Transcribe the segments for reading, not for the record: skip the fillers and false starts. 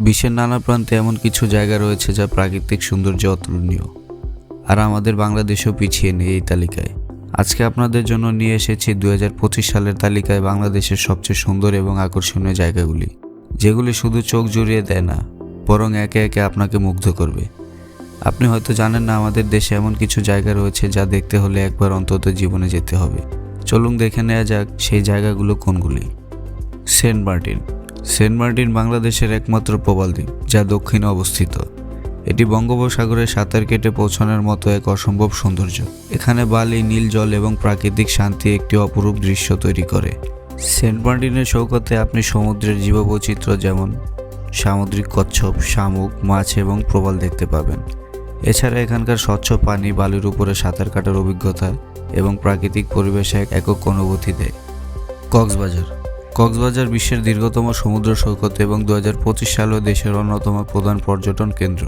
বিশ্বের নানা প্রান্তে এমন কিছু জায়গা রয়েছে যা প্রাকৃতিক সৌন্দর্য অতুলনীয়, আর আমাদের বাংলাদেশও পিছিয়ে নেই এই তালিকায়। আজকে আপনাদের জন্য নিয়ে এসেছি 2025 সালের তালিকায় বাংলাদেশের সবচেয়ে সুন্দর এবং আকর্ষণীয় জায়গাগুলি, যেগুলি শুধু চোখ জুড়িয়ে দেয় না, বরং একে একে আপনাকে মুগ্ধ করবে। আপনি হয়তো জানেন না, আমাদের দেশে এমন কিছু জায়গা রয়েছে যা দেখতে হলে একবার অন্তত জীবনে যেতে হবে। চলুন দেখে নেওয়া যাক সেই জায়গাগুলো কোনগুলি। Saint Martin. সেন্ট মার্টিন বাংলাদেশের একমাত্র প্রবাল দ্বীপ, যা দক্ষিণে অবস্থিত। এটি বঙ্গোপসাগরে সাঁতার কেটে পৌঁছানোর মতো এক অসম্ভব সৌন্দর্য। এখানে বালি, নীল জল এবং প্রাকৃতিক শান্তি একটি অপরূপ দৃশ্য তৈরি করে। সেন্ট মার্টিনের সৈকতে আপনি সমুদ্রের জীববৈচিত্র্য যেমন সামুদ্রিক কচ্ছপ, শামুক, মাছ এবং প্রবাল দেখতে পাবেন। এছাড়া এখানকার স্বচ্ছ পানি, বালির উপরে সাঁতার কাটার অভিজ্ঞতা এবং প্রাকৃতিক পরিবেশে এক একক অনুভূতি দেয়। কক্সবাজার। কক্সবাজার বিশ্বের দীর্ঘতম সমুদ্র সৈকত এবং 2025 সালেও দেশের অন্যতম প্রধান পর্যটন কেন্দ্র।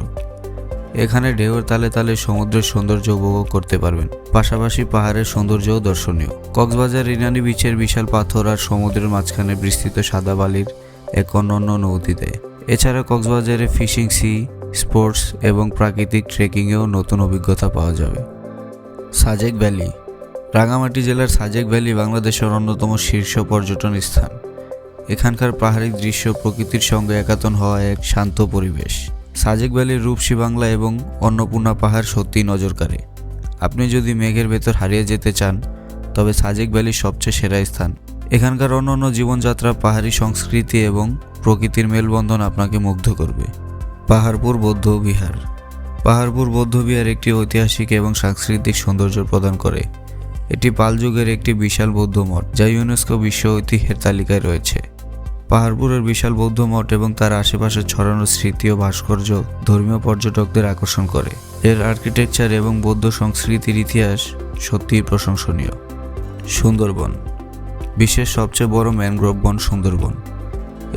এখানে ঢেউয়ের তালে তালে সমুদ্রের সৌন্দর্য উপভোগ করতে পারবেন, পাশাপাশি পাহাড়ের সৌন্দর্যও দর্শনীয়। কক্সবাজার ইনানি বিচের বিশাল পাথর আর সমুদ্রের মাঝখানে বিস্তৃত সাদা বালির এক অনন্য অনুভূতি দেয়। এছাড়া কক্সবাজারে ফিশিং, সি স্পোর্টস এবং প্রাকৃতিক ট্রেকিংয়েও নতুন অভিজ্ঞতা পাওয়া যাবে। সাজেক ভ্যালি। রাঙামাটি জেলার সাজেক ভ্যালি বাংলাদেশের অন্যতম শীর্ষ পর্যটন স্থান। এখানকার পাহাড়ি দৃশ্য প্রকৃতির সঙ্গে একাত্ম হওয়া এক শান্ত পরিবেশ। সাজেক ভ্যালির রূপসী বাংলা এবং অন্নপূর্ণা পাহাড় সত্যিই নজর কাড়ে। আপনি যদি মেঘের ভেতর হারিয়ে যেতে চান, তবে সাজেক ভ্যালি সবচেয়ে সেরা স্থান। এখানকার অনন্য জীবনযাত্রা, পাহাড়ি সংস্কৃতি এবং প্রকৃতির মেলবন্ধন আপনাকে মুগ্ধ করবে। পাহাড়পুর বৌদ্ধ বিহার। পাহাড়পুর বৌদ্ধ বিহার একটি ঐতিহাসিক এবং সাংস্কৃতিক সৌন্দর্য প্রদান করে। এটি পাল যুগের একটি বিশাল বৌদ্ধ মঠ, যা ইউনেস্কো বিশ্ব ঐতিহ্যের তালিকায় রয়েছে। পাহাড়পুরের বিশাল বৌদ্ধ মঠ এবং তার আশেপাশে ছড়ানো স্মৃতি ও ভাস্কর্য ধর্মীয় পর্যটকদের আকর্ষণ করে। এর আর্কিটেকচার এবং বৌদ্ধ সংস্কৃতির ইতিহাস সত্যিই প্রশংসনীয়। সুন্দরবন। বিশ্বের সবচেয়ে বড় ম্যানগ্রোভ বন সুন্দরবন।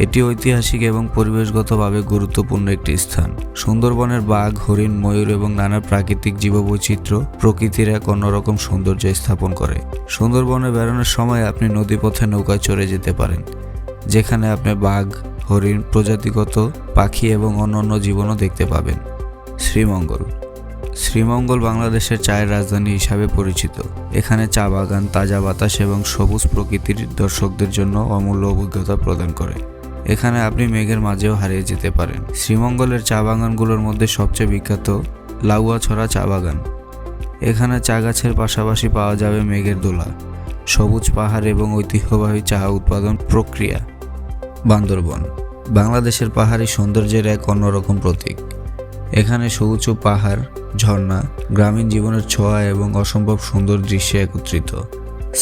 এটি ঐতিহাসিক এবং পরিবেশগতভাবে গুরুত্বপূর্ণ একটি স্থান। সুন্দরবনের বাঘ, হরিণ, ময়ূর এবং নানা প্রাকৃতিক জীববৈচিত্র্য প্রকৃতির এক অন্যরকম সৌন্দর্য স্থাপন করে। সুন্দরবনে বেড়ানোর সময় আপনি নদীপথে নৌকায় চড়ে যেতে পারেন, যেখানে আপনি বাঘ, হরিণ, প্রজাতিগত পাখি এবং অন্যান্য জীবনও দেখতে পাবেন। শ্রীমঙ্গল। শ্রীমঙ্গল বাংলাদেশের চায়ের রাজধানী হিসাবে পরিচিত। এখানে চা বাগান, তাজা বাতাস এবং সবুজ প্রকৃতির দর্শকদের জন্য অমূল্য অভিজ্ঞতা প্রদান করে। এখানে আপনি মেঘের মাঝেও হারিয়ে যেতে পারেন। শ্রীমঙ্গলের চা বাগানগুলোর মধ্যে সবচেয়ে বিখ্যাত লাউয়াছড়া চা বাগান। এখানে চা গাছের পাশাপাশি পাওয়া যাবে মেঘের দোলা, সবুজ পাহাড় এবং ঐতিহ্যবাহী চা উৎপাদন প্রক্রিয়া। বান্দরবন। বাংলাদেশের পাহাড়ি সৌন্দর্যের এক অন্যরকম প্রতীক। এখানে সুউঁচু পাহাড়, ঝর্ণা, গ্রামীণ জীবনের ছোঁয়া এবং অসম্ভব সুন্দর দৃশ্যে একত্রিত।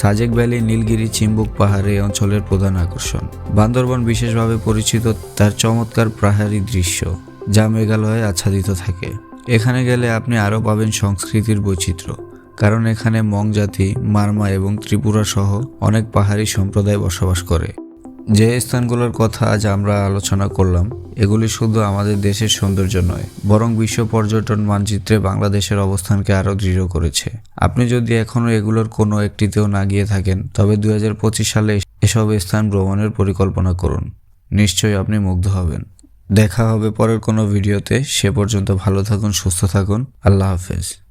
সাজেক ভ্যালি, নীলগিরি, চিম্বুক পাহাড় এই অঞ্চলের প্রধান আকর্ষণ। বান্দরবন বিশেষভাবে পরিচিত তার চমৎকার পাহাড়ি দৃশ্য, যা মেঘালয়ে আচ্ছাদিত থাকে। এখানে গেলে আপনি আরও পাবেন সংস্কৃতির বৈচিত্র্য, কারণ এখানে মং জাতি, মারমা এবং ত্রিপুরা সহ অনেক পাহাড়ি সম্প্রদায় বসবাস করে। যে স্থানগুলোর কথা আজ আমরা আলোচনা করলাম, এগুলি শুধু আমাদের দেশের সৌন্দর্য নয়, বরং বিশ্ব পর্যটন মানচিত্রে বাংলাদেশের অবস্থানকে আরও দৃঢ় করেছে। আপনি যদি এখনও এগুলোর কোনো একটিতেও না গিয়ে থাকেন, তবে 2025 সালে এসব স্থান ভ্রমণের পরিকল্পনা করুন। নিশ্চয়ই আপনি মুগ্ধ হবেন। দেখা হবে পরের কোনো ভিডিওতে। সে পর্যন্ত ভালো থাকুন, সুস্থ থাকুন। আল্লাহ হাফেজ।